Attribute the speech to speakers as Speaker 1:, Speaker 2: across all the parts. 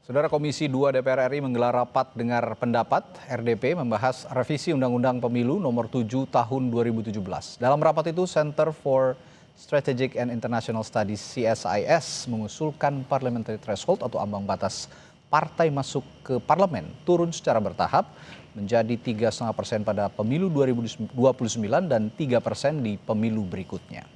Speaker 1: Saudara Komisi 2 DPR RI menggelar rapat dengar pendapat RDP membahas revisi Undang-Undang Pemilu Nomor 7 Tahun 2017. Dalam rapat itu, Center for Strategic and International Studies (CSIS) mengusulkan parliamentary threshold atau ambang batas partai masuk ke parlemen turun secara bertahap menjadi 3,5% pada pemilu 2029 dan 3% di pemilu berikutnya.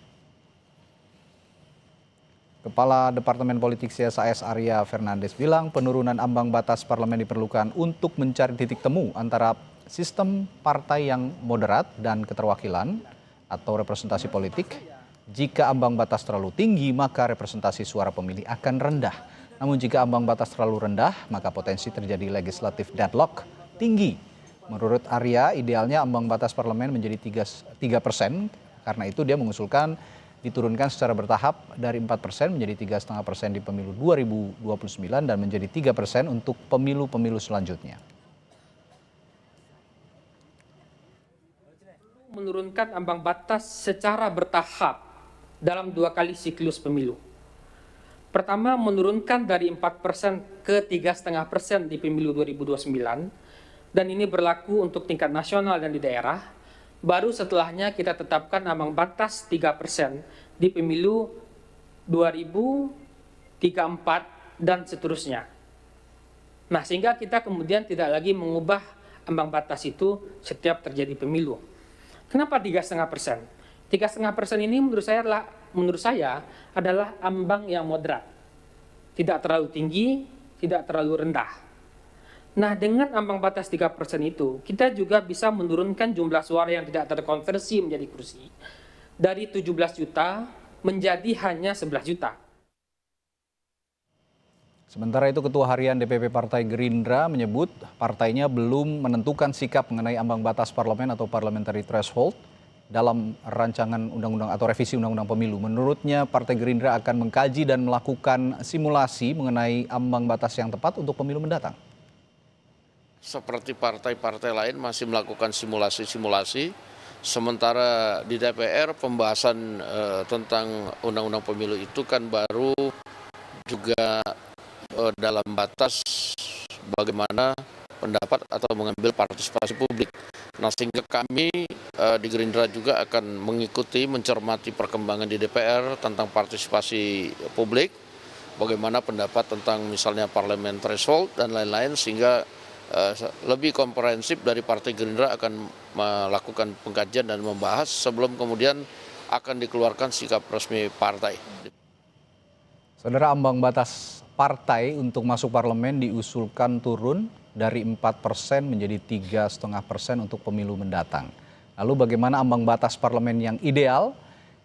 Speaker 1: Kepala Departemen Politik CSIS Arya Fernandes bilang penurunan ambang batas parlemen diperlukan untuk mencari titik temu antara sistem partai yang moderat dan keterwakilan atau representasi politik. Jika ambang batas terlalu tinggi, maka representasi suara pemilih akan rendah. Namun jika ambang batas terlalu rendah, maka potensi terjadi legislative deadlock tinggi. Menurut Arya, idealnya ambang batas parlemen menjadi 3%. Karena itu dia mengusulkan diturunkan secara bertahap dari 4% menjadi 3,5% di pemilu 2029 dan menjadi 3% untuk pemilu-pemilu selanjutnya.
Speaker 2: Menurunkan ambang batas secara bertahap dalam 2 kali siklus pemilu. Pertama, menurunkan dari 4% ke 3,5% di pemilu 2029 dan ini berlaku untuk tingkat nasional dan di daerah. Baru setelahnya kita tetapkan ambang batas 3% di pemilu 2034 dan seterusnya. Nah, sehingga kita kemudian tidak lagi mengubah ambang batas itu setiap terjadi pemilu. Kenapa 3,5%? 3,5% ini menurut saya adalah ambang yang moderat. Tidak terlalu tinggi, tidak terlalu rendah. Nah, dengan ambang batas 3% itu, kita juga bisa menurunkan jumlah suara yang tidak terkonversi menjadi kursi dari 17 juta menjadi hanya 11 juta.
Speaker 1: Sementara itu, Ketua Harian DPP Partai Gerindra menyebut partainya belum menentukan sikap mengenai ambang batas parlemen atau parliamentary threshold dalam rancangan undang-undang atau revisi undang-undang pemilu. Menurutnya, Partai Gerindra akan mengkaji dan melakukan simulasi mengenai ambang batas yang tepat untuk pemilu mendatang.
Speaker 3: Seperti partai-partai lain masih melakukan simulasi-simulasi, sementara di DPR pembahasan tentang undang-undang pemilu itu kan baru juga dalam batas bagaimana pendapat atau mengambil partisipasi publik. Nah, sehingga kami di Gerindra juga akan mengikuti, mencermati perkembangan di DPR tentang partisipasi publik, bagaimana pendapat tentang misalnya parlemen threshold dan lain-lain, sehingga lebih komprehensif dari Partai Gerindra akan melakukan pengkajian dan membahas sebelum kemudian akan dikeluarkan sikap resmi partai.
Speaker 1: Saudara, ambang batas partai untuk masuk parlemen diusulkan turun dari 4% menjadi 3,5% untuk pemilu mendatang. Lalu bagaimana ambang batas parlemen yang ideal?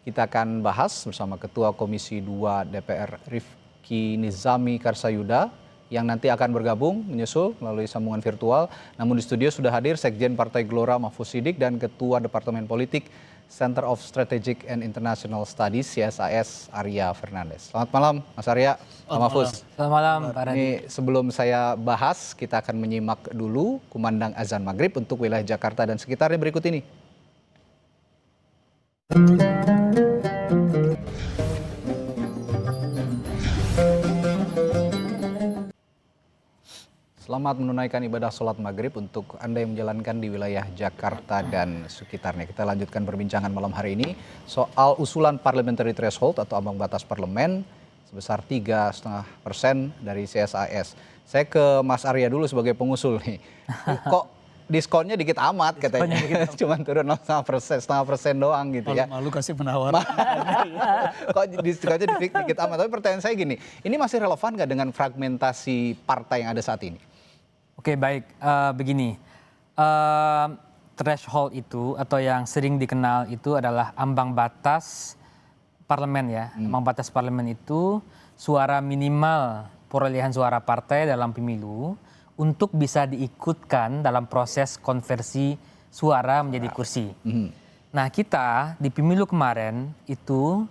Speaker 1: Kita akan bahas bersama Ketua Komisi 2 DPR Rifki Nizami Karsayuda yang nanti akan bergabung menyusul melalui sambungan virtual. Namun di studio sudah hadir Sekjen Partai Gelora Mahfuz Siddiq dan Ketua Departemen Politik Center of Strategic and International Studies CSIS Arya Fernandes. Selamat malam Mas Arya, Pak Mahfuz.
Speaker 4: Selamat malam Pak Radit.
Speaker 1: Ini sebelum saya bahas, kita akan menyimak dulu kumandang azan maghrib untuk wilayah Jakarta dan sekitarnya berikut ini. Selamat menunaikan ibadah sholat maghrib untuk Anda yang menjalankan di wilayah Jakarta dan sekitarnya. Kita lanjutkan perbincangan malam hari ini soal usulan parliamentary threshold atau ambang batas parlemen sebesar 3,5% dari CSIS. Saya ke Mas Arya dulu sebagai pengusul nih. Kok diskonnya dikit amat katanya, cuma turun 0,5% doang gitu ya.
Speaker 4: Malu kasih penawar.
Speaker 1: Kok diskonnya dikit amat, tapi pertanyaan saya gini, ini masih relevan nggak dengan fragmentasi partai yang ada saat ini?
Speaker 4: Oke, baik, begini, threshold itu atau yang sering dikenal itu adalah ambang batas parlemen ya. Ambang batas parlemen itu suara minimal perolehan suara partai dalam pemilu untuk bisa diikutkan dalam proses konversi suara menjadi kursi. Nah, kita di pemilu kemarin itu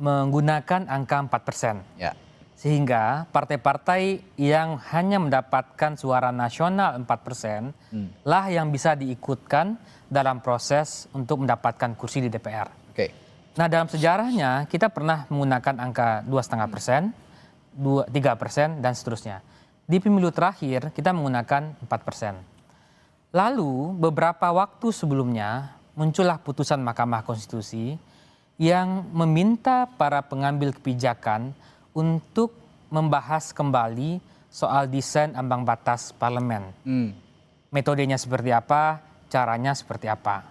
Speaker 4: menggunakan angka 4%.
Speaker 1: Ya.
Speaker 4: Sehingga partai-partai yang hanya mendapatkan suara nasional 4% lah yang bisa diikutkan dalam proses untuk mendapatkan kursi di DPR.
Speaker 1: Oke.
Speaker 4: Nah, dalam sejarahnya kita pernah menggunakan angka 2,5%, 3% dan seterusnya. Di pemilu terakhir kita menggunakan 4%. Lalu beberapa waktu sebelumnya muncullah putusan Mahkamah Konstitusi yang meminta para pengambil kebijakan untuk membahas kembali soal desain ambang batas parlemen. Metodenya seperti apa, caranya seperti apa.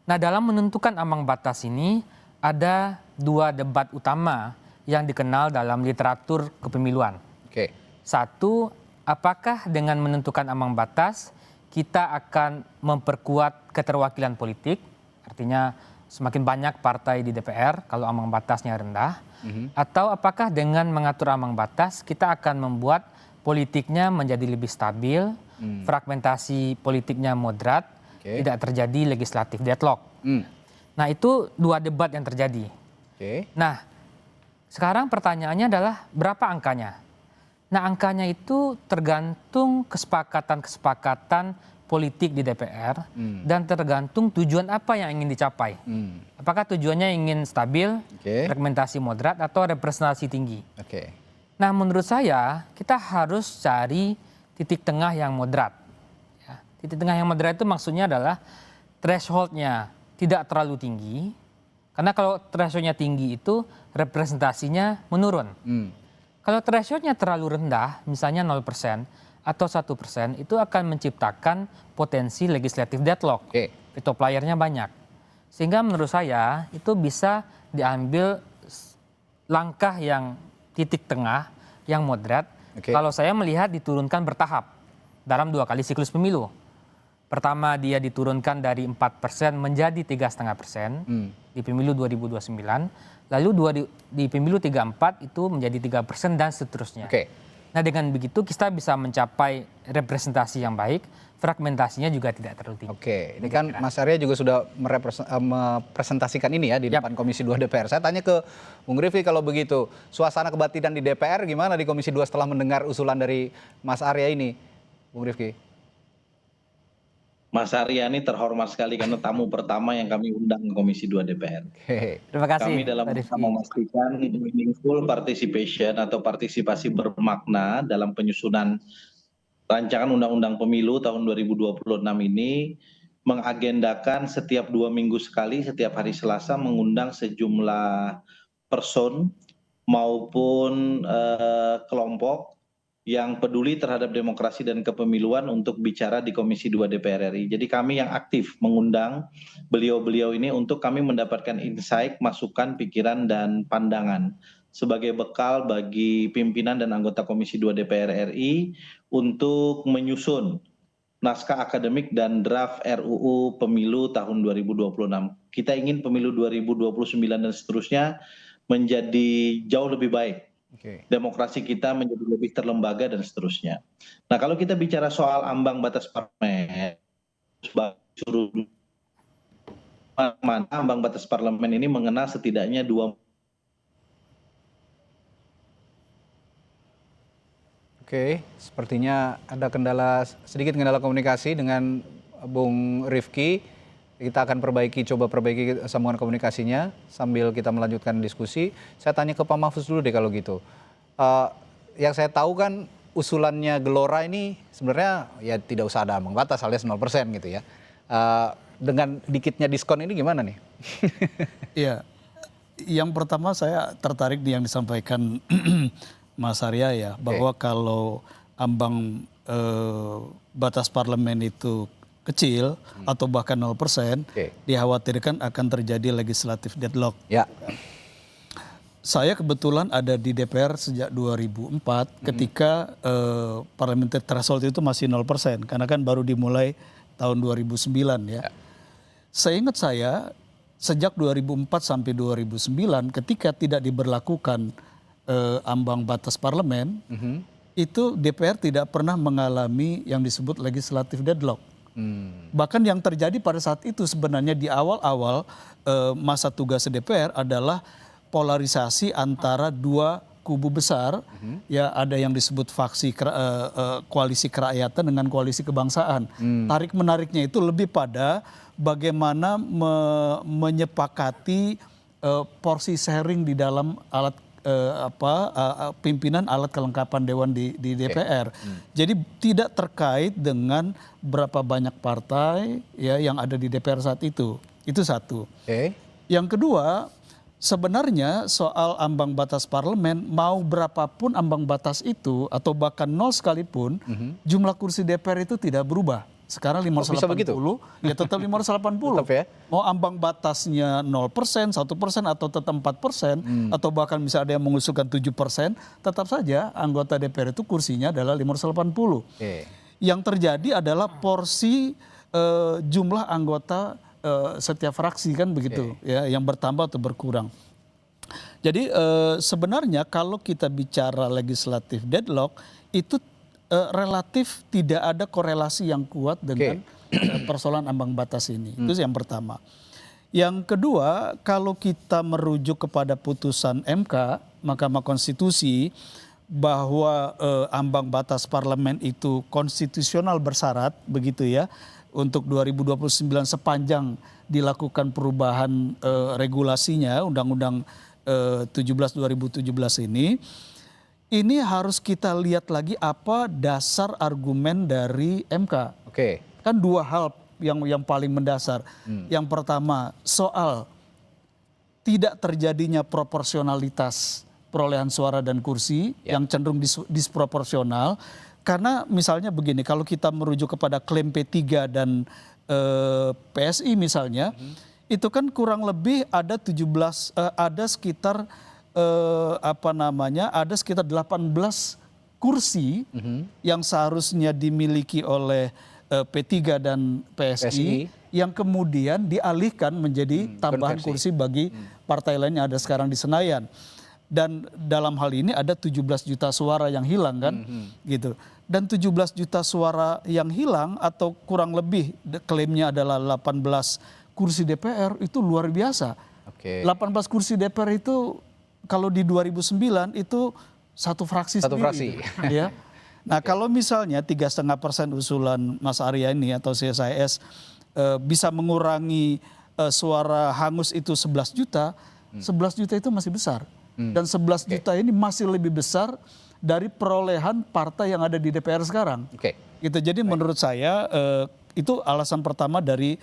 Speaker 4: Nah, dalam menentukan ambang batas ini ada dua debat utama yang dikenal dalam literatur kepemiluan.
Speaker 1: Oke.
Speaker 4: Satu, apakah dengan menentukan ambang batas kita akan memperkuat keterwakilan politik, artinya semakin banyak partai di DPR kalau ambang batasnya rendah, atau apakah dengan mengatur ambang batas kita akan membuat politiknya menjadi lebih stabil, fragmentasi politiknya moderat, tidak terjadi legislatif deadlock. Nah, itu dua debat yang terjadi. Nah, sekarang pertanyaannya adalah berapa angkanya? Nah, angkanya itu tergantung kesepakatan-kesepakatan politik di DPR dan tergantung tujuan apa yang ingin dicapai. Apakah tujuannya ingin stabil, fragmentasi moderat, atau representasi tinggi? Nah, menurut saya kita harus cari titik tengah yang moderat. Ya, titik tengah yang moderat itu maksudnya adalah thresholdnya tidak terlalu tinggi, karena kalau thresholdnya tinggi itu representasinya menurun. Kalau thresholdnya terlalu rendah, misalnya 0% atau 1%, itu akan menciptakan potensi legislative deadlock. Veto playernya banyak. Sehingga menurut saya itu bisa diambil langkah yang titik tengah, yang moderat. Kalau saya melihat diturunkan bertahap dalam 2 kali siklus pemilu. Pertama dia diturunkan dari 4% menjadi 3,5% di pemilu 2029. Lalu di pemilu 34 itu menjadi 3% dan seterusnya. Nah, dengan begitu kita bisa mencapai representasi yang baik, fragmentasinya juga tidak terlalu tinggi.
Speaker 1: Ini kan Mas Arya juga sudah merepresentasikan ini ya di depan Komisi 2 DPR. Saya tanya ke Bung Rifki, kalau begitu suasana kebatinan di DPR gimana di Komisi 2 setelah mendengar usulan dari Mas Arya ini, Bung Rifki?
Speaker 5: Mas Arya ini terhormat sekali karena tamu pertama yang kami undang ke Komisi 2 DPR.
Speaker 4: Terima kasih.
Speaker 5: Kami dalam memastikan meaningful participation atau partisipasi bermakna dalam penyusunan rancangan undang-undang pemilu tahun 2026 ini mengagendakan setiap 2 minggu sekali, setiap hari Selasa mengundang sejumlah person maupun kelompok yang peduli terhadap demokrasi dan kepemiluan untuk bicara di Komisi 2 DPR RI. Jadi kami yang aktif mengundang beliau-beliau ini untuk kami mendapatkan insight, masukan, pikiran, dan pandangan sebagai bekal bagi pimpinan dan anggota Komisi 2 DPR RI untuk menyusun naskah akademik dan draft RUU Pemilu tahun 2026. Kita ingin pemilu 2029 dan seterusnya menjadi jauh lebih baik. Demokrasi kita menjadi lebih terlembaga dan seterusnya. Nah, kalau kita bicara soal ambang batas parlemen, mana ambang batas parlemen ini mengenal setidaknya 2.
Speaker 1: Sepertinya ada sedikit kendala komunikasi dengan Bung Rifki. Kita akan coba perbaiki sambungan komunikasinya sambil kita melanjutkan diskusi. Saya tanya ke Pak Mahfuz dulu deh kalau gitu. Yang saya tahu kan usulannya Gelora ini sebenarnya ya tidak usah ada ambang batas alias 0% gitu ya. Dengan dikitnya diskon ini gimana nih?
Speaker 6: Iya, yang pertama saya tertarik yang disampaikan Mas Arya ya, bahwa kalau ambang batas parlemen itu kecil atau bahkan 0%, dikhawatirkan akan terjadi legislative deadlock. Saya kebetulan ada di DPR sejak 2004 ketika parliamentary threshold itu masih 0%, karena kan baru dimulai tahun 2009 ya. Seingat saya sejak 2004 sampai 2009 ketika tidak diberlakukan ambang batas parlemen, itu DPR tidak pernah mengalami yang disebut legislative deadlock. Bahkan yang terjadi pada saat itu sebenarnya di awal-awal masa tugas DPR adalah polarisasi antara dua kubu besar, ya ada yang disebut faksi koalisi kerakyatan dengan koalisi kebangsaan. Tarik menariknya itu lebih pada bagaimana menyepakati porsi sharing di dalam pimpinan alat kelengkapan dewan di DPR. Jadi tidak terkait dengan berapa banyak partai ya yang ada di DPR saat itu. Itu satu. Yang kedua, sebenarnya soal ambang batas parlemen, mau berapapun ambang batas itu atau bahkan 0 sekalipun, jumlah kursi DPR itu tidak berubah. Sekarang 580, ya tetap 580.
Speaker 1: Tetap ya?
Speaker 6: Mau ambang batasnya 0%, 1% atau tetap 4%, atau bahkan misalnya ada yang mengusulkan 7%, tetap saja anggota DPR itu kursinya adalah 580. Yang terjadi adalah porsi jumlah anggota setiap fraksi kan begitu, ya, yang bertambah atau berkurang. Jadi sebenarnya kalau kita bicara legislatif deadlock itu relatif tidak ada korelasi yang kuat dengan persoalan ambang batas ini. Itu yang pertama. Yang kedua, kalau kita merujuk kepada putusan MK, Mahkamah Konstitusi, bahwa ambang batas parlemen itu konstitusional bersyarat, begitu ya, untuk 2029 sepanjang dilakukan perubahan regulasinya, Undang-Undang 17 2017 ini harus kita lihat lagi apa dasar argumen dari MK. Kan dua hal yang paling mendasar. Yang pertama soal tidak terjadinya proporsionalitas perolehan suara dan kursi yang cenderung disproporsional. Karena misalnya begini, kalau kita merujuk kepada klaim P3 dan PSI misalnya, itu kan kurang lebih ada ada sekitar ada sekitar 18 kursi yang seharusnya dimiliki oleh P3 dan PSI yang kemudian dialihkan menjadi tambahan kursi bagi partai lain yang ada sekarang di Senayan. Dan dalam hal ini ada 17 juta suara yang hilang kan, gitu. Dan 17 juta suara yang hilang atau kurang lebih klaimnya adalah 18 kursi DPR itu luar biasa. 18 kursi DPR itu kalau di 2009 itu satu fraksi sendiri. Ya. Nah kalau misalnya 3,5% usulan Mas Arya ini atau CSIS bisa mengurangi suara hangus itu 11 juta, 11 juta itu masih besar. Dan 11 juta ini masih lebih besar dari perolehan partai yang ada di DPR sekarang. Gitu. Jadi menurut saya itu alasan pertama dari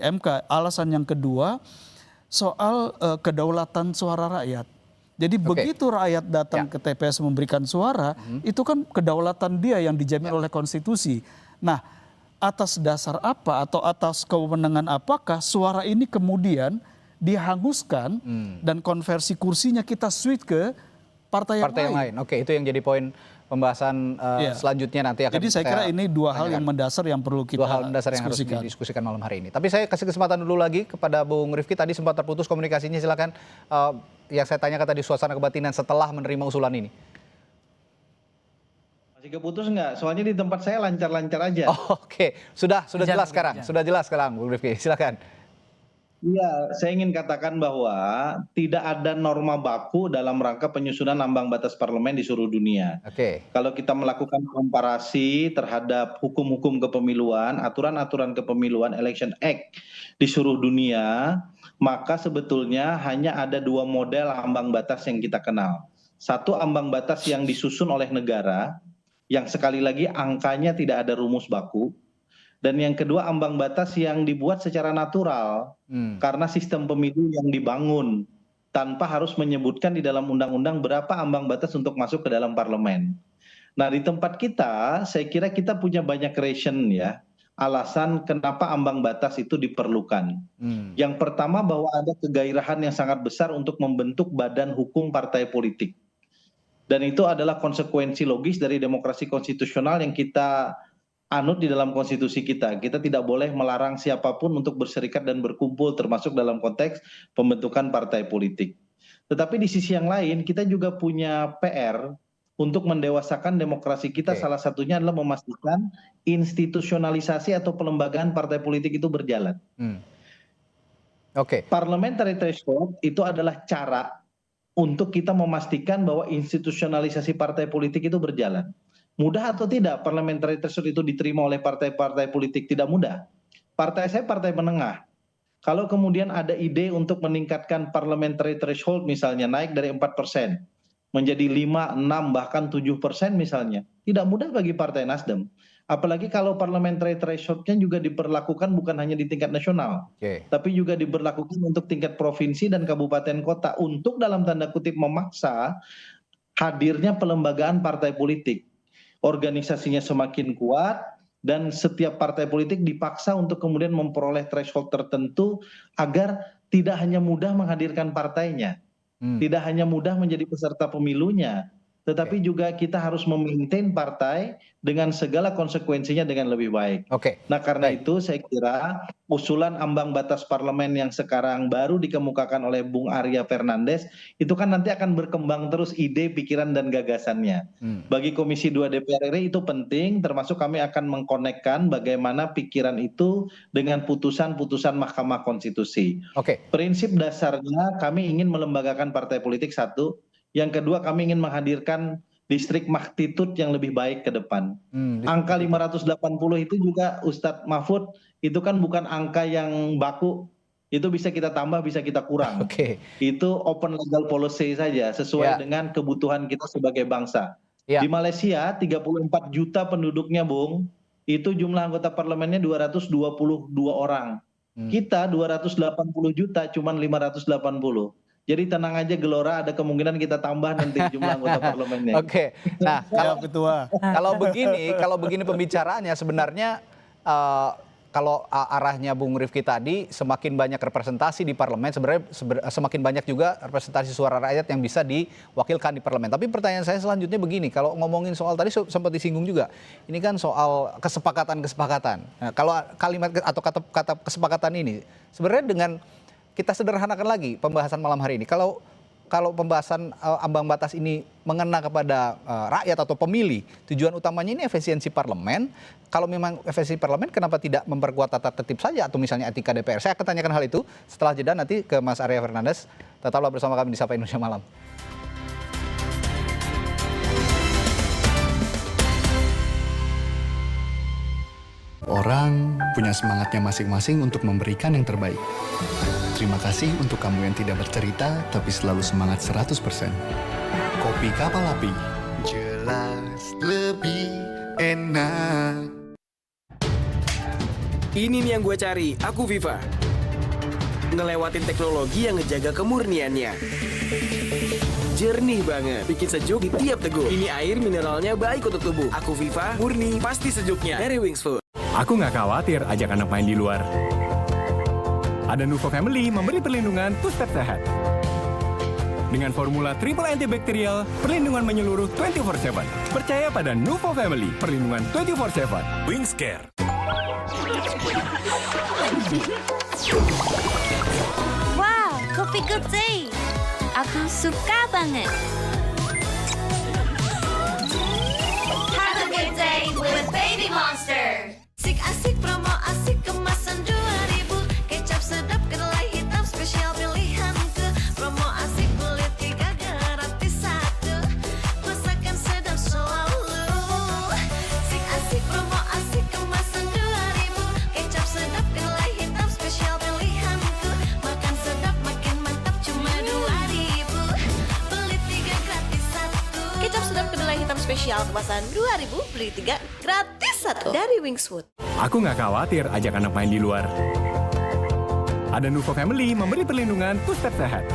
Speaker 6: MK. Alasan yang kedua soal kedaulatan suara rakyat. Jadi begitu rakyat datang ke TPS memberikan suara, itu kan kedaulatan dia yang dijamin oleh konstitusi. Nah, atas dasar apa atau atas kewenangan apakah suara ini kemudian dihanguskan dan konversi kursinya kita switch ke partai yang lain.
Speaker 1: Itu yang jadi poin pembahasan selanjutnya nanti akan.
Speaker 6: Jadi saya kira ini dua hal yang mendasar yang perlu kita
Speaker 1: yang harus didiskusikan malam hari ini. Tapi saya kasih kesempatan dulu lagi kepada Bung Rifki, tadi sempat terputus komunikasinya, silakan. Yang saya tanyakan tadi suasana kebatinan setelah menerima usulan ini.
Speaker 5: Masih keputus nggak? Soalnya di tempat saya lancar-lancar aja.
Speaker 1: Sudah jelas sekarang. Sudah jelas sekarang, Bung Rifki. Silakan.
Speaker 5: Iya, saya ingin katakan bahwa tidak ada norma baku dalam rangka penyusunan ambang batas parlemen di seluruh dunia. Kalau kita melakukan komparasi terhadap hukum-hukum kepemiluan, aturan-aturan kepemiluan, Election Act di seluruh dunia, maka sebetulnya hanya ada dua model ambang batas yang kita kenal. Satu, ambang batas yang disusun oleh negara, yang sekali lagi angkanya tidak ada rumus baku. Dan yang kedua, ambang batas yang dibuat secara natural karena sistem pemilu yang dibangun tanpa harus menyebutkan di dalam undang-undang berapa ambang batas untuk masuk ke dalam parlemen. Nah, di tempat kita, saya kira kita punya banyak reason ya, alasan kenapa ambang batas itu diperlukan. Yang pertama, bahwa ada kegairahan yang sangat besar untuk membentuk badan hukum partai politik. Dan itu adalah konsekuensi logis dari demokrasi konstitusional yang kita anut di dalam konstitusi kita. Kita tidak boleh melarang siapapun untuk berserikat dan berkumpul, termasuk dalam konteks pembentukan partai politik. Tetapi di sisi yang lain, kita juga punya PR untuk mendewasakan demokrasi kita. Salah satunya adalah memastikan institusionalisasi atau pelembagaan partai politik itu berjalan. Parliamentary threshold itu adalah cara untuk kita memastikan bahwa institusionalisasi partai politik itu berjalan. Mudah atau tidak parliamentary threshold itu diterima oleh partai-partai politik? Tidak mudah. Partai saya partai menengah. Kalau kemudian ada ide untuk meningkatkan parliamentary threshold misalnya naik dari 4% menjadi 5, 6, bahkan 7% misalnya, tidak mudah bagi Partai Nasdem. Apalagi kalau parliamentary threshold-nya juga diberlakukan bukan hanya di tingkat nasional,
Speaker 1: Oke.
Speaker 5: tapi juga diberlakukan untuk tingkat provinsi dan kabupaten kota untuk dalam tanda kutip memaksa hadirnya pelembagaan partai politik. Organisasinya semakin kuat dan setiap partai politik dipaksa untuk kemudian memperoleh threshold tertentu agar tidak hanya mudah menghadirkan partainya, tidak hanya mudah menjadi peserta pemilunya, tetapi juga kita harus memaintain partai dengan segala konsekuensinya dengan lebih baik.
Speaker 1: Oke.
Speaker 5: Nah karena itu saya kira usulan ambang batas parlemen yang sekarang baru dikemukakan oleh Bung Arya Fernandes itu kan nanti akan berkembang terus ide, pikiran dan gagasannya. Bagi Komisi 2 DPR RI itu penting, termasuk kami akan mengkonekkan bagaimana pikiran itu dengan putusan-putusan Mahkamah Konstitusi.
Speaker 1: Oke.
Speaker 5: Prinsip dasarnya kami ingin melembagakan partai politik satu, yang kedua kami ingin menghadirkan distrik magnitude yang lebih baik ke depan. Angka 580 itu juga Ustadz Mahfud itu kan bukan angka yang baku, itu bisa kita tambah, bisa kita kurang.
Speaker 1: Oke.
Speaker 5: Itu open legal policy saja sesuai dengan kebutuhan kita sebagai bangsa. Di Malaysia 34 juta penduduknya, Bung, itu jumlah anggota parlemennya 222 orang. Kita 280 juta cuman 580. Jadi tenang aja Gelora, ada kemungkinan kita tambah nanti jumlah anggota parlemennya.
Speaker 1: Oke. Nah, kalau begini pembicaraannya sebenarnya kalau arahnya Bung Rifki tadi semakin banyak representasi di parlemen, sebenarnya semakin banyak juga representasi suara rakyat yang bisa diwakilkan di parlemen. Tapi pertanyaan saya selanjutnya begini, kalau ngomongin soal tadi sempat disinggung juga, ini kan soal kesepakatan. Nah, kalau kalimat atau kata kesepakatan ini sebenarnya dengan kita sederhanakan lagi pembahasan malam hari ini. Kalau pembahasan ambang batas ini mengena kepada rakyat atau pemilih, tujuan utamanya ini efisiensi parlemen. Kalau memang efisiensi parlemen, kenapa tidak memperkuat tata tertib saja atau misalnya etika DPR? Saya akan tanyakan hal itu setelah jeda nanti ke Mas Arya Fernandes. Tetaplah bersama kami di Sapa Indonesia Malam.
Speaker 7: Orang punya semangatnya masing-masing untuk memberikan yang terbaik. Terima kasih untuk kamu yang tidak bercerita, tapi selalu semangat 100%. Kopi Kapal Api. Jelas lebih enak.
Speaker 8: Ini nih yang gue cari, aku Viva. Ngelewatin teknologi yang ngejaga kemurniannya. Jernih banget, bikin sejuk di tiap teguk. Ini air mineralnya baik untuk tubuh. Aku Viva, murni, pasti sejuknya. Dari Wings Food.
Speaker 9: Aku nggak khawatir ajak anak main di luar. Ada Nuvo Family memberi perlindungan two-step sehat. Dengan formula triple antibakterial, perlindungan menyeluruh 24/7. Percaya pada Nuvo Family, perlindungan 24/7. Wings Care.
Speaker 10: Wow, kopi good day. Aku suka banget. Have a good day with Baby Monster. Asik promo asik kemasan 2000. Kecap sedap kedelai hitam spesial pilihanku. Promo asik beli 3 gratis 1. Masakan sedap selalu. Asik promo asik kemasan 2000. Kecap sedap kedelai hitam spesial pilihanku. Makan sedap makin mantap cuma 2000. Beli 3 gratis 1. Kecap sedap kedelai hitam spesial kemasan 2000. Beli 3 gratis 1 dari Wingswood.
Speaker 9: Aku nggak khawatir ajak anak main di luar. Ada Nuvo Family memberi perlindungan two-step sehat.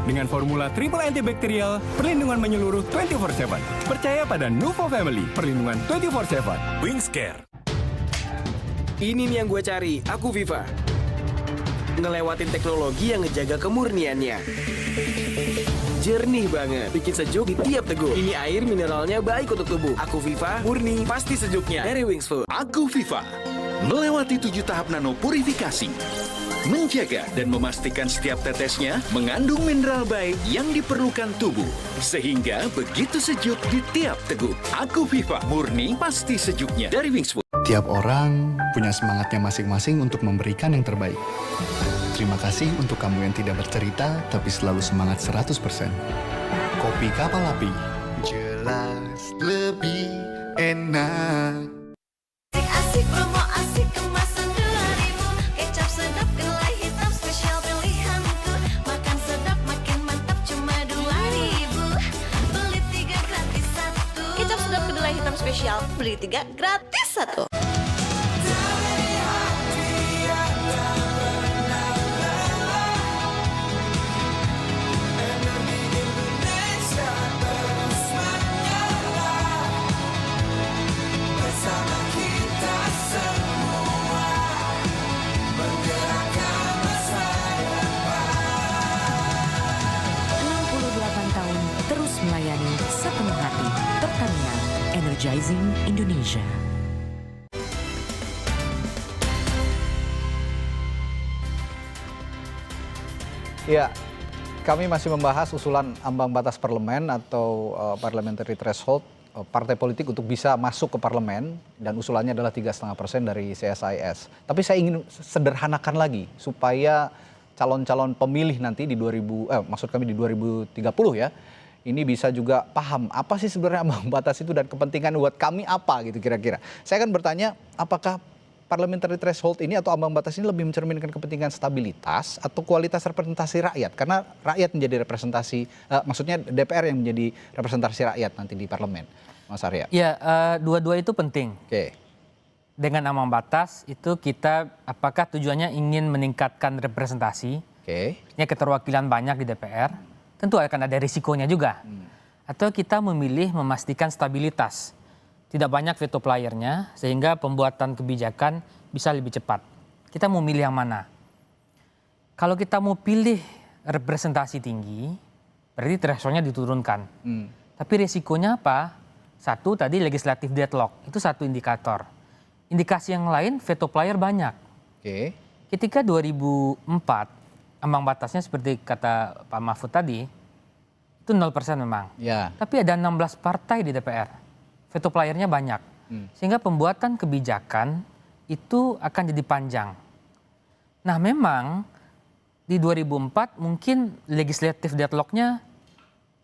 Speaker 9: Dengan formula triple antibakterial, perlindungan menyeluruh 24/7. Percaya pada Nuvo Family, perlindungan 24/7. Wings Care.
Speaker 8: Ini nih yang gue cari, aku Viva. Ngelewatin teknologi yang ngejaga kemurniannya. Jernih banget, bikin sejuk di tiap teguk. Ini air mineralnya baik untuk tubuh. Aku Viva, murni, pasti sejuknya. Dari Wings Food.
Speaker 11: Aku Viva, melewati 7 tahap nano purifikasi. Menjaga dan memastikan setiap tetesnya mengandung mineral baik yang diperlukan tubuh. Sehingga begitu sejuk di tiap teguk. Aku Viva, murni, pasti sejuknya. Dari Wings Food.
Speaker 7: Tiap orang punya semangatnya masing-masing untuk memberikan yang terbaik. Terima kasih untuk kamu yang tidak bercerita, tapi selalu semangat 100%. Kopi Kapal Api. Jelas lebih enak.
Speaker 10: Asik promo asik kemasan 2000. Kecap sedap kedelai hitam spesial, beli 3 gratis 1.
Speaker 12: Melayani sepenuh hati. Pertamina, Energizing Indonesia.
Speaker 1: Ya, kami masih membahas usulan ambang batas parlemen atau parliamentary threshold partai politik untuk bisa masuk ke parlemen, dan usulannya adalah 3,5% dari CSIS. Tapi saya ingin sederhanakan lagi supaya calon-calon pemilih nanti di 2030 ya, ini bisa juga paham apa sih sebenarnya ambang batas itu dan kepentingan buat kami apa gitu kira-kira. Saya akan bertanya, apakah parliamentary threshold ini atau ambang batas ini lebih mencerminkan kepentingan stabilitas atau kualitas representasi rakyat? Karena rakyat menjadi representasi, maksudnya DPR yang menjadi representasi rakyat nanti di parlemen, Mas Arya.
Speaker 4: Ya, dua-dua itu penting.
Speaker 1: Oke.
Speaker 4: Dengan ambang batas itu kita apakah tujuannya ingin meningkatkan representasi, keterwakilan banyak di DPR, tentu akan ada risikonya juga. Atau kita memilih memastikan stabilitas, tidak banyak veto playernya sehingga pembuatan kebijakan bisa lebih cepat. Kita mau milih yang mana? Kalau kita mau pilih representasi tinggi, berarti thresholdnya diturunkan. Tapi risikonya apa? Satu, tadi legislative deadlock, itu satu indikator. Indikasi yang lain, veto player banyak. Ketika 2004, ambang batasnya seperti kata Pak Mahfud tadi, itu 0% memang. Tapi ada 16 partai di DPR. Veto playernya banyak. Sehingga pembuatan kebijakan itu akan jadi panjang. Nah memang di 2004 mungkin legislative deadlock-nya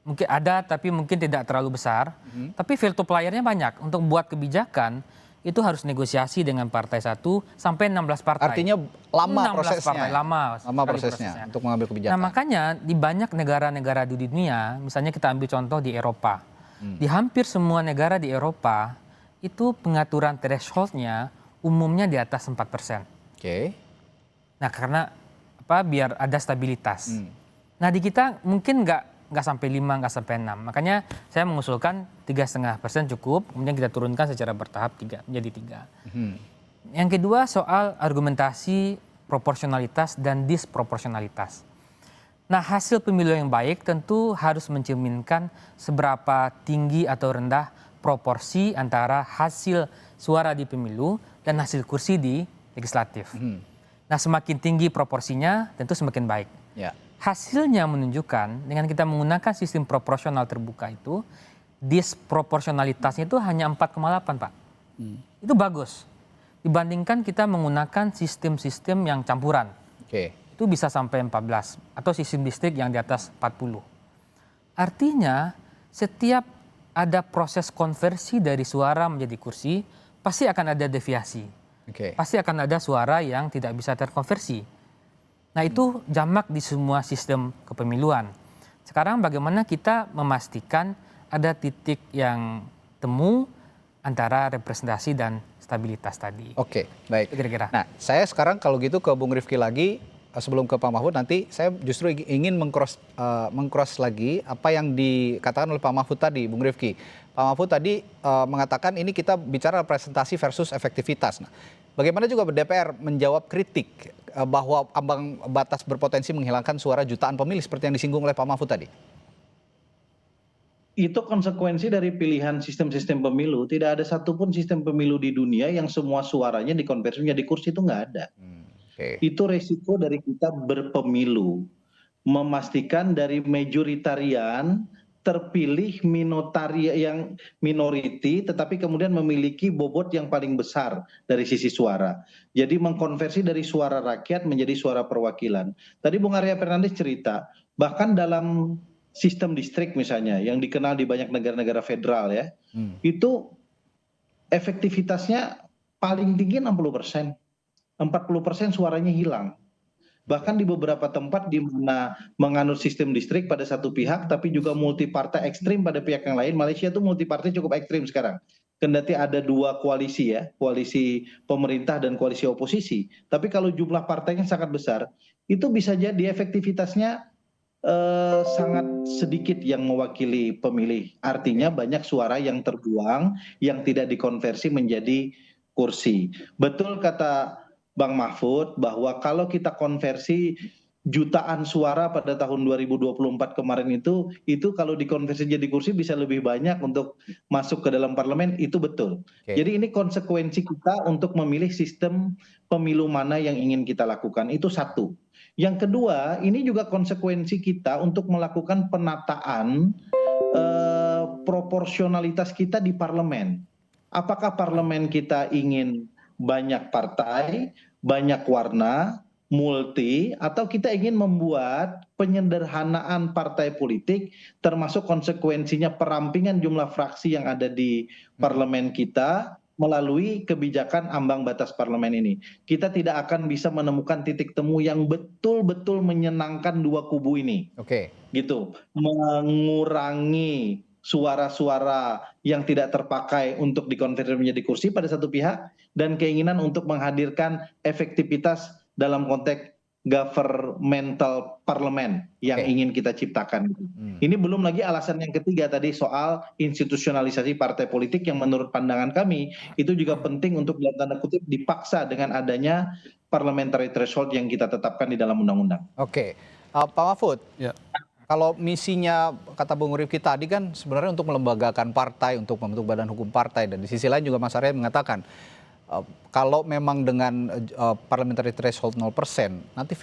Speaker 4: mungkin ada tapi mungkin tidak terlalu besar. Tapi veto playernya banyak. Untuk buat kebijakan itu harus negosiasi dengan partai 1 sampai 16 partai.
Speaker 1: Artinya lama
Speaker 4: 16
Speaker 1: prosesnya.
Speaker 4: Partai, lama
Speaker 1: prosesnya untuk mengambil kebijakan.
Speaker 4: Nah makanya di banyak negara-negara di dunia, misalnya kita ambil contoh di Eropa. Di hampir semua negara di Eropa itu pengaturan thresholdnya umumnya di atas 4%. Nah karena apa? Biar ada stabilitas. Nah di kita mungkin nggak sampai 5, nggak sampai 6. Makanya saya mengusulkan 3,5% cukup, kemudian kita turunkan secara bertahap menjadi 3. Yang kedua soal argumentasi proporsionalitas dan disproporsionalitas. Nah hasil pemilu yang baik tentu harus mencerminkan seberapa tinggi atau rendah proporsi antara hasil suara di pemilu dan hasil kursi di legislatif. Nah semakin tinggi proporsinya tentu semakin baik. Hasilnya menunjukkan dengan kita menggunakan sistem proporsional terbuka itu, disproporsionalitasnya itu hanya 4,8 Pak. Itu bagus. Dibandingkan kita menggunakan sistem-sistem yang campuran. Itu bisa sampai 14. Atau sistem distrik yang di atas 40. Artinya setiap ada proses konversi dari suara menjadi kursi, pasti akan ada deviasi. Pasti akan ada suara yang tidak bisa terkonversi. Nah itu jamak di semua sistem kepemiluan. Sekarang bagaimana kita memastikan ada titik yang temu antara representasi dan stabilitas tadi.
Speaker 1: Oke, baik.
Speaker 4: Kira-kira.
Speaker 1: Nah saya sekarang kalau gitu ke Bung Rifki lagi, sebelum ke Pak Mahfud nanti saya justru ingin mengcross lagi apa yang dikatakan oleh Pak Mahfud tadi, Bung Rifki. Pak Mahfud tadi mengatakan ini kita bicara representasi versus efektivitas. Nah, bagaimana juga DPR menjawab kritik bahwa ambang batas berpotensi menghilangkan suara jutaan pemilih seperti yang disinggung oleh Pak Mahfud tadi?
Speaker 5: Itu konsekuensi dari pilihan sistem-sistem pemilu. Tidak ada satupun sistem pemilu di dunia yang semua suaranya dikonversi menjadi kursi, itu nggak ada. Itu resiko dari kita berpemilu. Memastikan dari majoritarian terpilih yang minority tetapi kemudian memiliki bobot yang paling besar dari sisi suara. Jadi mengkonversi dari suara rakyat menjadi suara perwakilan. Tadi Bung Arya Fernandes cerita, bahkan dalam sistem distrik misalnya yang dikenal di banyak negara-negara federal ya, itu efektivitasnya paling tinggi 60%. 40% suaranya hilang. Bahkan di beberapa tempat di mana menganut sistem distrik pada satu pihak, tapi juga multi partai ekstrim pada pihak yang lain. Malaysia itu multi partai cukup ekstrim sekarang. kendati ada dua koalisi ya, koalisi pemerintah dan koalisi oposisi. Tapi kalau jumlah partainya sangat besar, itu bisa jadi efektivitasnya sangat sedikit yang mewakili pemilih. Artinya banyak suara yang terbuang, yang tidak dikonversi menjadi kursi. Betul kata Bang Mahfud bahwa kalau kita konversi jutaan suara pada tahun 2024 kemarin itu kalau dikonversi jadi kursi bisa lebih banyak untuk masuk ke dalam parlemen, itu betul. Jadi ini konsekuensi kita untuk memilih sistem pemilu mana yang ingin kita lakukan, itu satu. Yang kedua, ini juga konsekuensi kita untuk melakukan penataan proporsionalitas kita di parlemen. Apakah parlemen kita ingin banyak partai, banyak warna, multi, atau kita ingin membuat penyederhanaan partai politik termasuk konsekuensinya perampingan jumlah fraksi yang ada di parlemen kita melalui kebijakan ambang batas parlemen ini. Kita tidak akan bisa menemukan titik temu yang betul-betul menyenangkan dua kubu ini. Gitu. Mengurangi suara-suara yang tidak terpakai untuk dikonversi menjadi kursi pada satu pihak, dan keinginan untuk menghadirkan efektivitas dalam konteks governmental parlemen yang ingin kita ciptakan. Ini belum lagi alasan yang ketiga tadi soal institusionalisasi partai politik yang menurut pandangan kami itu juga penting untuk dalam tanda kutip dipaksa dengan adanya parliamentary threshold yang kita tetapkan di dalam undang-undang.
Speaker 1: Pak Mahfud, kalau misinya kata Bung Rifki tadi kan sebenarnya untuk melembagakan partai, untuk membentuk badan hukum partai, dan di sisi lain juga Mas Arya mengatakan kalau memang dengan parliamentary threshold 0%, nanti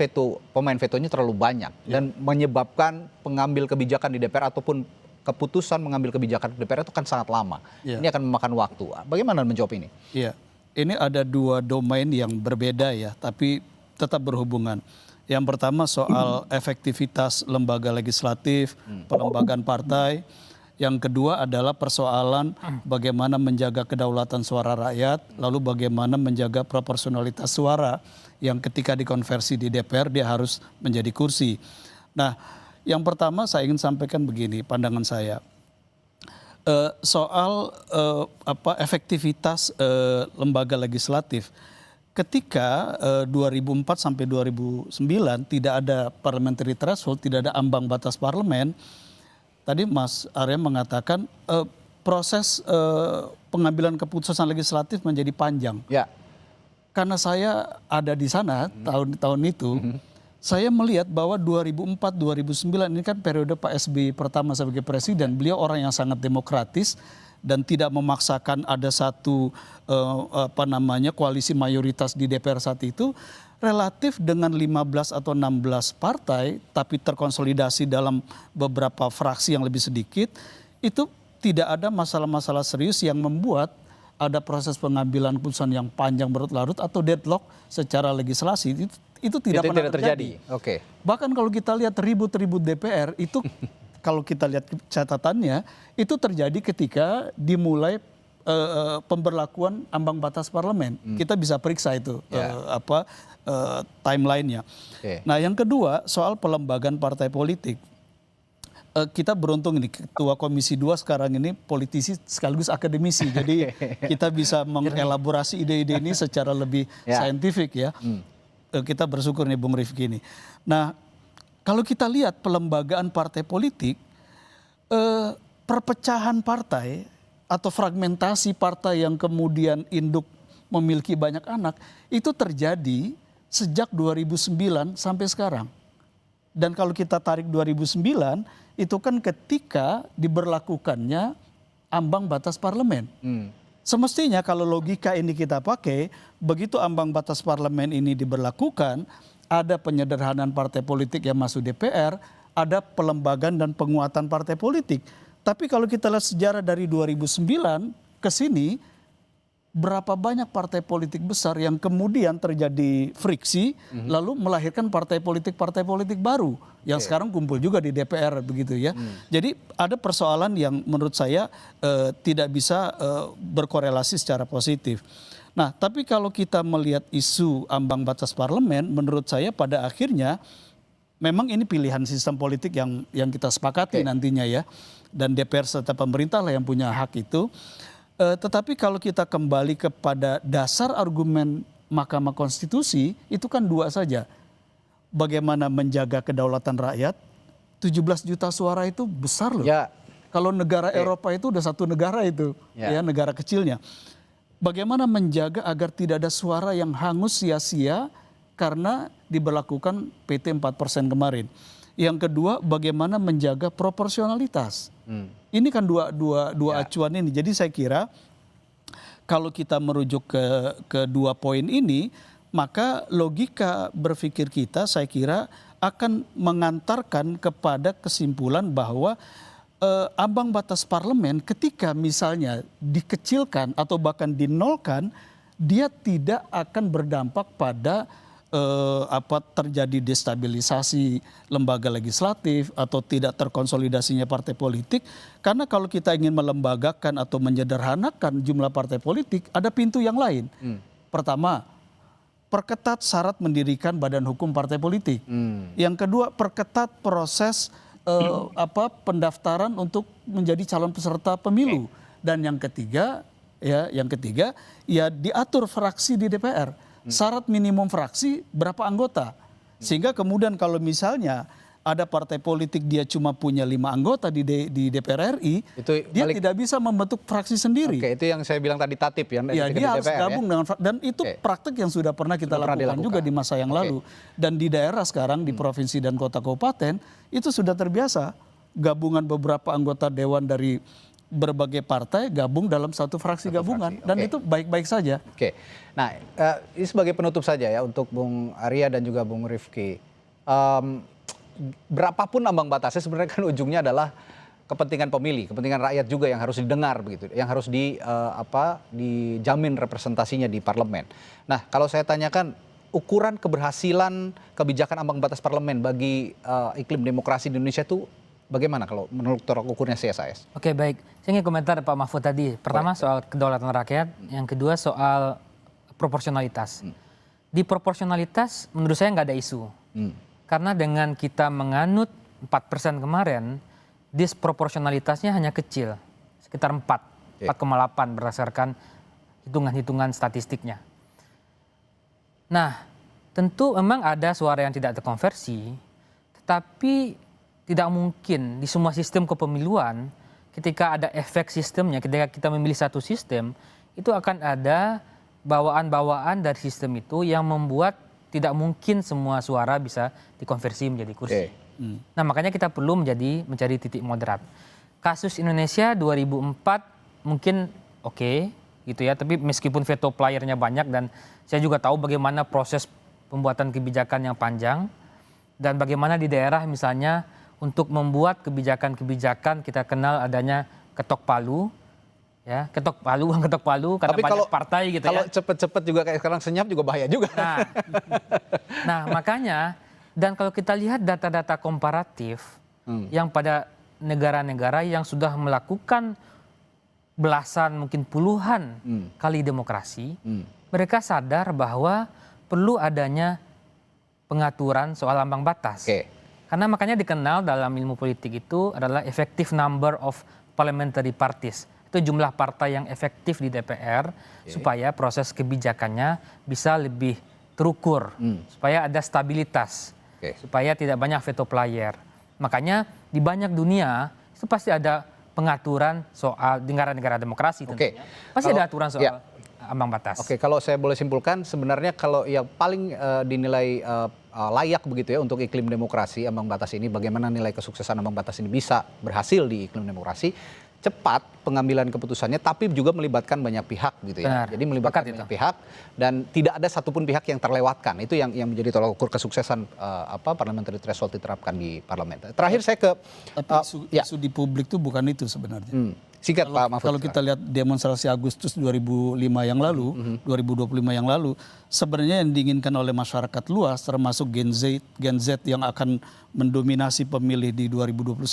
Speaker 1: pemain vetonya terlalu banyak dan menyebabkan pengambil kebijakan di DPR ataupun keputusan mengambil kebijakan di DPR itu kan sangat lama. Ini akan memakan waktu. Bagaimana menjawab ini?
Speaker 6: Ini ada dua domain yang berbeda ya, tapi tetap berhubungan. Yang pertama soal efektivitas lembaga legislatif, pelembagaan partai. Yang kedua adalah persoalan bagaimana menjaga kedaulatan suara rakyat, lalu bagaimana menjaga proporsionalitas suara yang ketika dikonversi di DPR dia harus menjadi kursi. Nah, yang pertama saya ingin sampaikan begini pandangan saya. Soal efektivitas lembaga legislatif. Ketika 2004 sampai 2009 tidak ada parliamentary threshold, tidak ada ambang batas parlemen. Tadi Mas Arya mengatakan proses pengambilan keputusan legislatif menjadi panjang. Karena saya ada di sana tahun itu, saya melihat bahwa 2004-2009 ini kan periode Pak SBY pertama sebagai presiden. Beliau orang yang sangat demokratis dan tidak memaksakan ada satu koalisi mayoritas di DPR saat itu. Relatif dengan 15 atau 16 partai tapi terkonsolidasi dalam beberapa fraksi yang lebih sedikit, itu tidak ada masalah-masalah serius yang membuat ada proses pengambilan keputusan yang panjang berlarut atau deadlock secara legislasi. Itu tidak pernah terjadi. Bahkan kalau kita lihat ribut-ribut DPR itu kalau kita lihat catatannya itu terjadi ketika dimulai pemberlakuan ambang batas parlemen. Kita bisa periksa itu timelinenya. Nah, yang kedua soal pelembagaan partai politik. Kita beruntung ini ketua Komisi 2 sekarang ini politisi sekaligus akademisi. Jadi kita bisa mengelaborasi ide-ide ini secara lebih saintifik ya. Kita bersyukur nih Bung Rifki ini. Nah, kalau kita lihat pelembagaan partai politik, perpecahan partai atau fragmentasi partai yang kemudian induk memiliki banyak anak itu terjadi sejak 2009 sampai sekarang. Dan kalau kita tarik 2009 itu kan ketika diberlakukannya ambang batas parlemen. Semestinya kalau logika ini kita pakai, begitu ambang batas parlemen ini diberlakukan, ada penyederhanaan partai politik yang masuk DPR, ada pelembagaan dan penguatan partai politik. Tapi kalau kita lihat sejarah dari 2009 ke sini, berapa banyak partai politik besar yang kemudian terjadi friksi, lalu melahirkan partai politik baru yang sekarang kumpul juga di DPR begitu ya. Jadi ada persoalan yang menurut saya tidak bisa berkorelasi secara positif. Nah, tapi kalau kita melihat isu ambang batas parlemen, menurut saya pada akhirnya memang ini pilihan sistem politik yang kita sepakati nantinya ya. Dan DPR serta pemerintah lah yang punya hak itu. Tetapi kalau kita kembali kepada dasar argumen Mahkamah Konstitusi, itu kan dua saja. Bagaimana menjaga kedaulatan rakyat, 17 juta suara itu besar loh.
Speaker 1: Ya.
Speaker 6: Kalau negara Eropa itu udah satu negara itu, ya negara kecilnya. Bagaimana menjaga agar tidak ada suara yang hangus sia-sia karena diberlakukan PT 4% kemarin. Yang kedua, bagaimana menjaga proporsionalitas. Ini kan dua acuan ini. Jadi saya kira kalau kita merujuk ke dua poin ini, maka logika berpikir kita saya kira akan mengantarkan kepada kesimpulan bahwa ambang batas parlemen ketika misalnya dikecilkan atau bahkan dinolkan, dia tidak akan berdampak pada terjadi destabilisasi lembaga legislatif atau tidak terkonsolidasinya partai politik. Karena kalau kita ingin melembagakan atau menyederhanakan jumlah partai politik, ada pintu yang lain. Pertama, perketat syarat mendirikan badan hukum partai politik. Yang kedua, perketat proses pendaftaran untuk menjadi calon peserta pemilu. Dan yang ketiga ya diatur fraksi di DPR. Syarat minimum fraksi berapa anggota. Sehingga kemudian kalau misalnya ada partai politik dia cuma punya 5 anggota di DPR RI, dia tidak bisa membentuk fraksi sendiri.
Speaker 1: Oke, itu yang saya bilang tadi tatip ya.
Speaker 6: Ya, dia harus gabung dengan dan itu praktek yang sudah pernah kita lakukan juga di masa yang lalu. Dan di daerah sekarang di provinsi dan kota kabupaten itu sudah terbiasa gabungan beberapa anggota dewan dari berbagai partai gabung dalam satu fraksi gabungan dan itu baik-baik saja.
Speaker 1: Oke. Nah, ini sebagai penutup saja ya untuk Bung Arya dan juga Bung Rifki. Berapapun ambang batasnya sebenarnya kan ujungnya adalah kepentingan pemilih, kepentingan rakyat juga yang harus didengar begitu, yang harus dijamin representasinya di parlemen. Nah, kalau saya tanyakan ukuran keberhasilan kebijakan ambang batas parlemen bagi iklim demokrasi di Indonesia itu bagaimana kalau menurut tolak ukurnya CSIS?
Speaker 4: Oke, baik. Saya ingin komentar Pak Mahfud tadi. Pertama soal kedaulatan rakyat, yang kedua soal proporsionalitas. Di proporsionalitas menurut saya nggak ada isu. Karena dengan kita menganut 4% kemarin, disproporsionalitasnya hanya kecil, sekitar 4,8 berdasarkan hitungan-hitungan statistiknya. Nah, tentu memang ada suara yang tidak terkonversi, tetapi tidak mungkin di semua sistem kepemiluan ketika ada efek sistemnya, ketika kita memilih satu sistem, itu akan ada bawaan-bawaan dari sistem itu yang membuat tidak mungkin semua suara bisa dikonversi menjadi kursi. Nah, makanya kita perlu mencari titik moderat. Kasus Indonesia 2004 mungkin oke, gitu ya, tapi meskipun veto playernya banyak dan saya juga tahu bagaimana proses pembuatan kebijakan yang panjang dan bagaimana di daerah misalnya untuk membuat kebijakan-kebijakan kita kenal adanya ketok palu, ya ketok palu karena banyak partai gitu
Speaker 1: kalau
Speaker 4: ya. Kalau
Speaker 1: cepet-cepet juga kayak sekarang senyap juga bahaya juga.
Speaker 4: Nah makanya dan kalau kita lihat data-data komparatif yang pada negara-negara yang sudah melakukan belasan mungkin puluhan kali demokrasi, mereka sadar bahwa perlu adanya pengaturan soal ambang batas. Karena makanya dikenal dalam ilmu politik itu adalah effective number of parliamentary parties. Itu jumlah partai yang efektif di DPR supaya proses kebijakannya bisa lebih terukur, supaya ada stabilitas, supaya tidak banyak veto player. Makanya di banyak dunia itu pasti ada pengaturan soal negara-negara demokrasi tentunya. Pasti ada aturan soal ambang batas.
Speaker 1: Oke, kalau saya boleh simpulkan sebenarnya kalau yang paling dinilai layak begitu ya untuk iklim demokrasi ambang batas ini, bagaimana nilai kesuksesan ambang batas ini bisa berhasil di iklim demokrasi, cepat pengambilan keputusannya tapi juga melibatkan banyak pihak gitu ya. Jadi melibatkan banyak pihak dan tidak ada satupun pihak yang terlewatkan. Itu yang menjadi tolak ukur kesuksesan parliamentary threshold diterapkan di parlemen. Terakhir saya ke
Speaker 6: isu di publik itu bukan itu sebenarnya.
Speaker 1: Singkat Pak Mahfud.
Speaker 6: Kalau kita lihat demonstrasi Agustus 2005 yang lalu, 2025 yang lalu, sebenarnya yang diinginkan oleh masyarakat luas termasuk Gen Z yang akan mendominasi pemilih di 2029,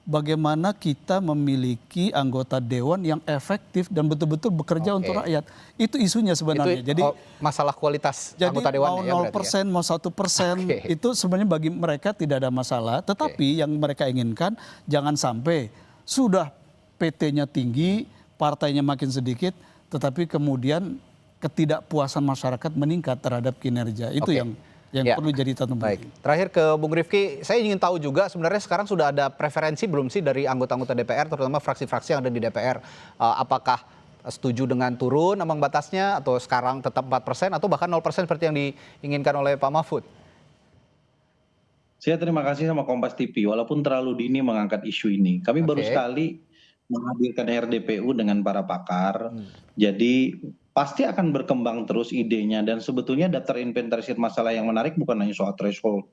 Speaker 6: bagaimana kita memiliki anggota dewan yang efektif dan betul-betul bekerja untuk rakyat. Itu isunya sebenarnya.
Speaker 1: Itu
Speaker 6: jadi
Speaker 1: masalah kualitas anggota dewan
Speaker 6: mau 0%, ya, mau 1%, itu sebenarnya bagi mereka tidak ada masalah. Tetapi yang mereka inginkan jangan sampai sudah PT-nya tinggi, partainya makin sedikit, tetapi kemudian ketidakpuasan masyarakat meningkat terhadap kinerja. Itu
Speaker 1: Oke.
Speaker 6: yang
Speaker 1: Ya.
Speaker 6: perlu jadi catatan
Speaker 1: Baik,
Speaker 6: penting.
Speaker 1: terakhir ke Bung Rifki, saya ingin tahu juga sebenarnya sekarang sudah ada preferensi belum sih dari anggota-anggota DPR, terutama fraksi-fraksi yang ada di DPR, apakah setuju dengan turun ambang batasnya atau sekarang tetap 4% atau bahkan 0% seperti yang diinginkan oleh Pak Mahfud?
Speaker 5: Saya terima kasih sama Kompas TV, walaupun terlalu dini mengangkat isu ini. Kami baru
Speaker 1: Oke.
Speaker 5: sekali menghadirkan RDPU dengan para pakar, jadi pasti akan berkembang terus idenya, dan sebetulnya daftar inventarisir masalah yang menarik bukan hanya soal threshold.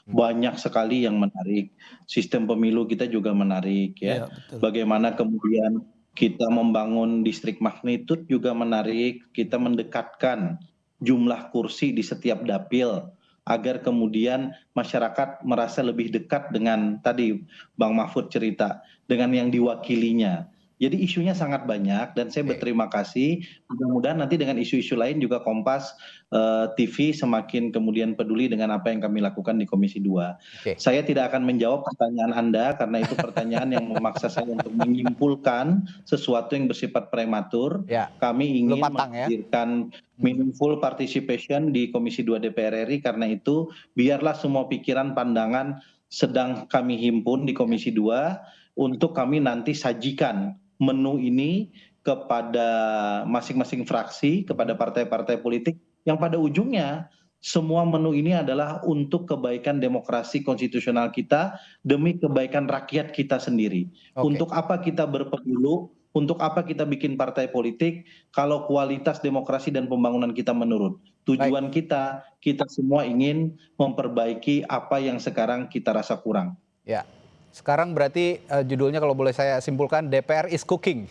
Speaker 5: Banyak sekali yang menarik. Sistem pemilu kita juga menarik ya.
Speaker 6: Iya, betul.
Speaker 5: Bagaimana kemudian kita membangun distrik magnitude juga menarik. Kita mendekatkan jumlah kursi di setiap dapil agar kemudian masyarakat merasa lebih dekat dengan tadi Bang Mahfud cerita dengan yang diwakilinya. Jadi isunya sangat banyak dan saya berterima kasih. Mudah-mudahan nanti dengan isu-isu lain juga Kompas TV semakin kemudian peduli dengan apa yang kami lakukan di Komisi 2.
Speaker 1: Oke.
Speaker 5: Saya tidak akan menjawab pertanyaan Anda karena itu pertanyaan yang memaksa saya untuk menyimpulkan sesuatu yang bersifat prematur.
Speaker 1: Ya.
Speaker 5: Kami ingin
Speaker 1: Belum matang ya.
Speaker 5: menghadirkan meaningful participation di Komisi 2 DPR RI, karena itu biarlah semua pikiran pandangan sedang kami himpun di Komisi 2 untuk kami nanti sajikan menu ini kepada masing-masing fraksi, kepada partai-partai politik, yang pada ujungnya semua menu ini adalah untuk kebaikan demokrasi konstitusional kita demi kebaikan rakyat kita sendiri.
Speaker 1: Oke.
Speaker 5: Untuk apa kita berpemilu, untuk apa kita bikin partai politik kalau kualitas demokrasi dan pembangunan kita menurun. Tujuan kita semua ingin memperbaiki apa yang sekarang kita rasa kurang.
Speaker 1: Ya. Sekarang berarti judulnya kalau boleh saya simpulkan, DPR is cooking.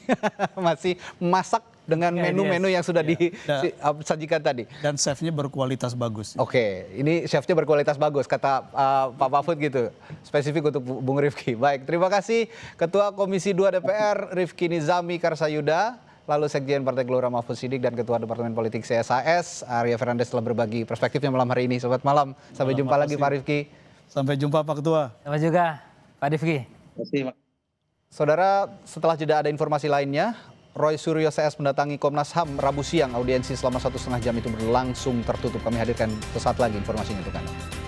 Speaker 1: Masih masak dengan menu-menu yang sudah disajikan tadi.
Speaker 6: Dan chefnya berkualitas bagus.
Speaker 1: Oke, ini chefnya berkualitas bagus, kata Pak Mahfud gitu. Spesifik untuk Bung Rifki. Baik, terima kasih Ketua Komisi 2 DPR, Rifki Nizami Karsayuda, lalu Sekjen Partai Gelora Mahfud Siddiq, dan Ketua Departemen Politik CSAS, Arya Fernandes, telah berbagi perspektifnya malam hari ini. Selamat malam, sampai jumpa lagi Pak Rifki.
Speaker 6: Sampai jumpa Pak Ketua.
Speaker 4: Sama juga Pak Rifki.
Speaker 5: Terima kasih, Mas.
Speaker 1: Saudara, setelah jeda ada informasi lainnya. Roy Suryo CS mendatangi Komnas HAM Rabu siang. Audiensi selama 1,5 jam itu berlangsung tertutup. Kami hadirkan sesaat lagi informasinya untuk Anda.